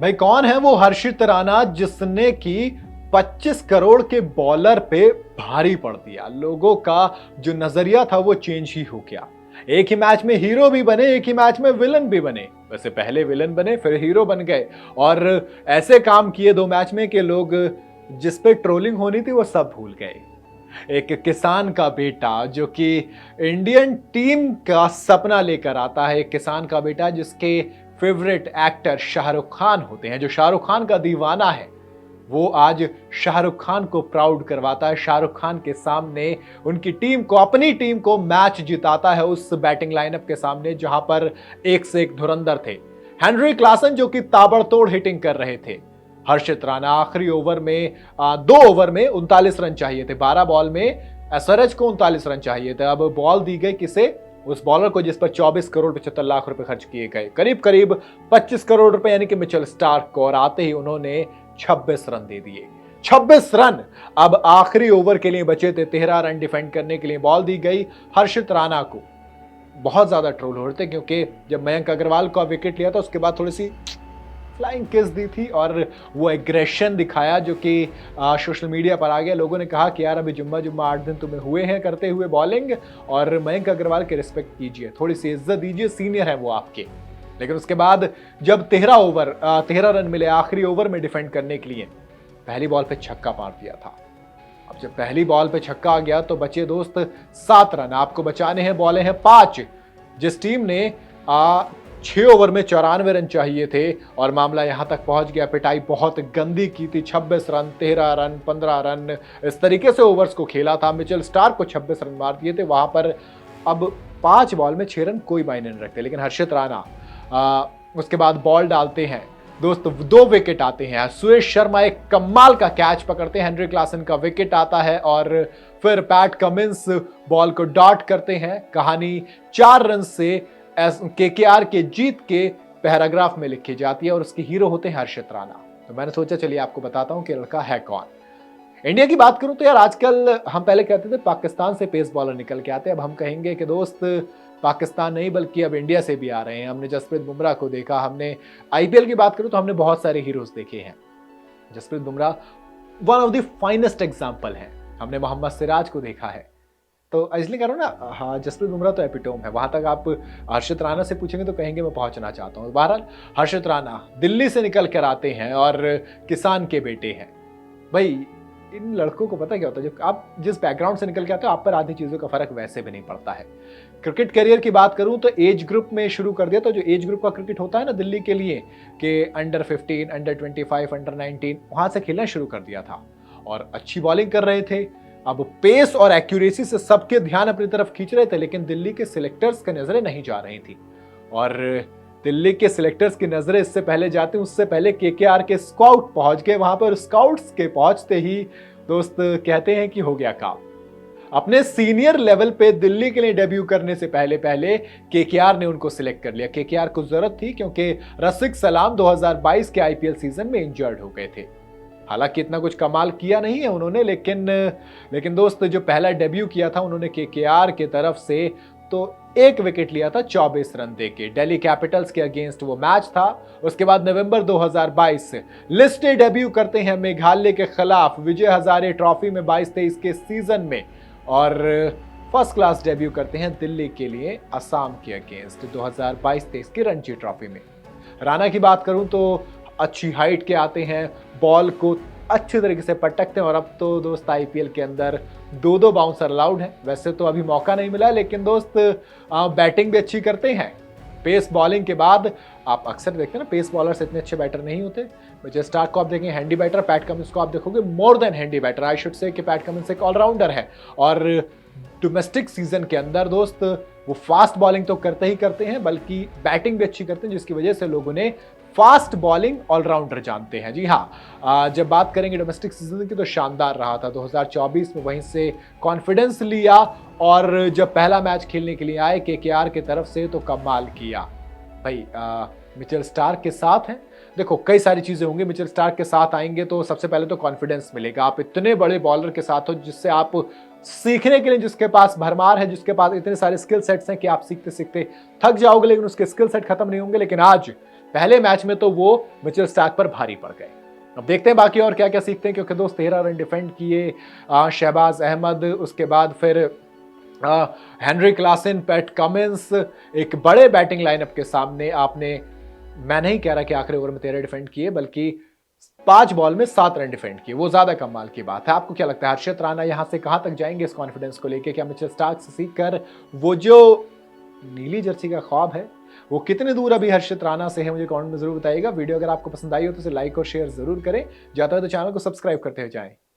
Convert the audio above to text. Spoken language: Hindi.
भाई कौन है वो हर्षित राणा जिसने की 25 करोड़ के बॉलर पे भारी पड़ दिया। लोगों का जो नजरिया था वो चेंज ही हो गया। एक ही मैच में हीरो भी बने, एक ही मैच में विलन भी बने। वैसे पहले विलन बने फिर हीरो बन गए और ऐसे काम किए 2 मैच में कि लोग जिस पे ट्रोलिंग होनी थी वो सब भूल गए। एक किसान का बेटा जो कि इंडियन टीम का सपना लेकर आता है, एक किसान का बेटा जिसके फेवरेट एक्टर शाहरुख खान होते हैं, जो शाहरुख खान का दीवाना है, वो आज शाहरुख खान को प्राउड करवाता है। शाहरुख खान के सामने उनकी टीम को, अपनी टीम को मैच जिताता है उस बैटिंग लाइनअप के सामने जहां पर एक से एक धुरंधर थे। हेनरी क्लासन जो कि ताबड़तोड़ हिटिंग कर रहे थे। हर्षित राणा आखिरी ओवर में 2 ओवर में 39 रन चाहिए थे। 12 बॉल में एसआरएच को 39 रन चाहिए थे। अब बॉल दी गई किसे? उस बॉलर को जिस पर 24 करोड़ 75 लाख रुपए खर्च किए गए, करीब करीब 25 करोड़ रुपए, यानी कि मिचेल स्टार्क को। और आते ही उन्होंने 26 रन दे दिए। 26 रन। अब आखिरी ओवर के लिए बचे थे 13 रन डिफेंड करने के लिए। बॉल दी गई हर्षित राणा को। बहुत ज्यादा ट्रोल हो रहे थे क्योंकि जब मयंक अग्रवाल को विकेट लिया था उसके बाद थोड़ी सी फ्लाइंग किस दी थी और वो एग्रेशन दिखाया जो कि सोशल मीडिया पर आ गया। लोगों ने कहा कि यार अभी जुम्मा 8 दिन तुम्हें हुए हैं करते हुए बॉलिंग, और मयंक अग्रवाल के रिस्पेक्ट कीजिए, थोड़ी सी इज्जत दीजिए, सीनियर है वो आपके। लेकिन उसके बाद जब 13 रन मिले आखिरी ओवर में डिफेंड करने के लिए, पहली बॉल पे छक्का मार दिया था। अब जब पहली बॉल पे छक्का आ गया तो बचे दोस्त 7 रन। आपको बचाने हैं, बॉले हैं 5। जिस टीम ने 6 ओवर में 94 रन चाहिए थे और मामला यहां तक पहुंच गया। पिटाई बहुत गंदी की थी। 26 रन, 13 रन, 15 रन, इस तरीके से ओवर्स को खेला था। मिचेल स्टार्क को 26 रन मार दिए थे वहां पर। अब 5 बॉल में 6 रन कोई मायने नहीं रखते। लेकिन हर्षित राणा उसके बाद बॉल डालते हैं दोस्त, 2 विकेट आते हैं। सुरेश शर्मा एक कमाल का कैच पकड़ते हैं, हेनरी क्लासन का विकेट आता है और फिर PAT Cummins ball co dot करते हैं। कहानी 4 रन से केकेआर के जीत के पैराग्राफ में लिखी जाती है और उसके हीरो होते हैं हर्षित राणा। तो मैंने सोचा चलिए आपको बताता हूं कि लड़का है कौन। इंडिया की बात करूं तो यार आजकल हम पहले कहते थे पाकिस्तान से पेस बॉलर निकल के आते हैं, अब हम कहेंगे कि दोस्त पाकिस्तान नहीं बल्कि अब इंडिया से भी आ रहे हैं। हमने जसप्रीत बुमराह को देखा, हमने आईपीएल की बात करूं तो हमने बहुत सारे हीरोज देखे हैं। Jasprit Bumrah one of the finest example है। हमने मोहम्मद सिराज को देखा है। तो इसलिए कह रहा हूं ना, हाँ जसप्रीत बुमराह तो एपिटोम है। वहां तक आप हर्षित राणा से पूछेंगे तो कहेंगे मैं पहुंचना चाहता हूं। बहरहाल हर्षित राणा दिल्ली से निकल कर आते हैं और किसान के बेटे हैं। भाई इन लड़कों को पता क्या होता है, जब आप जिस बैकग्राउंड से निकल के आते हो आप पर आधी चीजों का फर्क वैसे भी नहीं पड़ता है। क्रिकेट करियर की बात करूं तो एज ग्रुप में शुरू कर दिया। तो जो एज ग्रुप का क्रिकेट होता है ना दिल्ली के लिए, कि अंडर 15, अंडर 25, अंडर 19, वहां से खेलना शुरू कर दिया था और अच्छी बॉलिंग कर रहे थे। अब पेस और एक्यूरेसी से सबके ध्यान अपनी तरफ खींच रहे थे, लेकिन दिल्ली के सिलेक्टर्स की नजरें नहीं जा रही थी। और दिल्ली के सिलेक्टर्स की नजरें इससे पहले जाती, उससे पहले केकेआर के स्काउट पहुंच गए वहां पर। स्काउट्स के पहुंचते ही दोस्त कहते हैं कि हो गया काम। अपने सीनियर लेवल पे दिल्ली के लिए डेब्यू करने से पहले पहले केकेआर ने उनको सिलेक्ट कर लिया। केकेआर को जरूरत थी क्योंकि रसिक सलाम 2022 के आईपीएल सीजन में इंजर्ड हो गए थे। हालांकि इतना कुछ कमाल किया नहीं है उन्होंने, लेकिन दोस्त जो पहला डेब्यू किया था उन्होंने केकेआर के तरफ से तो 1 विकेट लिया था 24 रन देके। दिल्ली कैपिटल्स के अगेंस्ट वो मैच था। उसके बाद नवंबर 2022 से लिस्टेड डेब्यू करते हैं मेघालय के खिलाफ विजय हजारे ट्रॉफी में 22-23 के सीजन में, और फर्स्ट क्लास डेब्यू करते हैं दिल्ली के लिए असम के अगेंस्ट 2022-23 की रणजी ट्रॉफी में। राणा की बात करूं तो अच्छी हाइट के आते हैं, बॉल को अच्छे तरीके से पटकते हैं। और अब तो दोस्त आईपीएल के अंदर 2 बाउंसर अलाउड है। वैसे तो अभी मौका नहीं मिला, लेकिन दोस्त बैटिंग भी अच्छी करते हैं। पेस बॉलिंग के बाद आप अक्सर देखते हैं ना, पेस बॉलर्स इतने अच्छे बैटर नहीं होते। विजय स्टार्क को आप देखेंगे हैंडी बैटर, पैट कमिंस को आप देखोगे more than handy batter. I should say कि पैट कमिंस एक ऑलराउंडर है। और डोमेस्टिक सीजन के अंदर दोस्त वो फास्ट बॉलिंग तो करते ही करते हैं, बल्कि बैटिंग भी अच्छी करते हैं, जिसकी वजह से लोगों ने फास्ट बॉलिंग ऑलराउंडर जानते हैं। जी हाँ, जब बात करेंगे डोमेस्टिक सीजन की तो शानदार रहा था 2024 में। वहीं से कॉन्फिडेंस लिया और जब पहला मैच खेलने के लिए आए केकेआर की तरफ से तो कमाल किया। भाई मिचेल स्टार्क के साथ हैं, देखो कई सारी चीजें होंगी। मिचेल स्टार्क के साथ आएंगे तो सबसे पहले तो कॉन्फिडेंस मिलेगा। आप इतने बड़े बॉलर के साथ हो जिससे आप सीखने के लिए, जिसके पास भरमार है, जिसके पास इतने सारे स्किल सेट्स हैं कि आप सीखते सीखते थक जाओगे, लेकिन उसके स्किल सेट खत्म नहीं होंगे। लेकिन आज पहले मैच में तो वो मिचेल स्टार्क पर भारी पड़ गए। अब देखते हैं बाकी और क्या क्या सीखते हैं, क्योंकि दोस्त 13 रन डिफेंड किए। शहबाज अहमद, उसके बाद फिर हेनरी क्लासन, पैट कमिंस, एक बड़े बैटिंग लाइनअप के सामने आपने, मैं नहीं कह रहा कि आखिरी ओवर में 13 डिफेंड किए, बल्कि 5 बॉल में 7 रन डिफेंड किए, वो ज्यादा कमाल की बात है। आपको क्या लगता है हर्षित राणा यहां से कहां तक जाएंगे इस कॉन्फिडेंस को लेके? क्या मिचेल स्टार्क से सीखकर वो जो नीली जर्सी का ख्वाब है वो कितने दूर अभी हर्षित राणा से है, मुझे कमेंट में जरूर बताइएगा। वीडियो अगर आपको पसंद आई हो तो इसे लाइक और शेयर जरूर करें। जाता है तो चैनल को सब्सक्राइब करते हुए जाएं।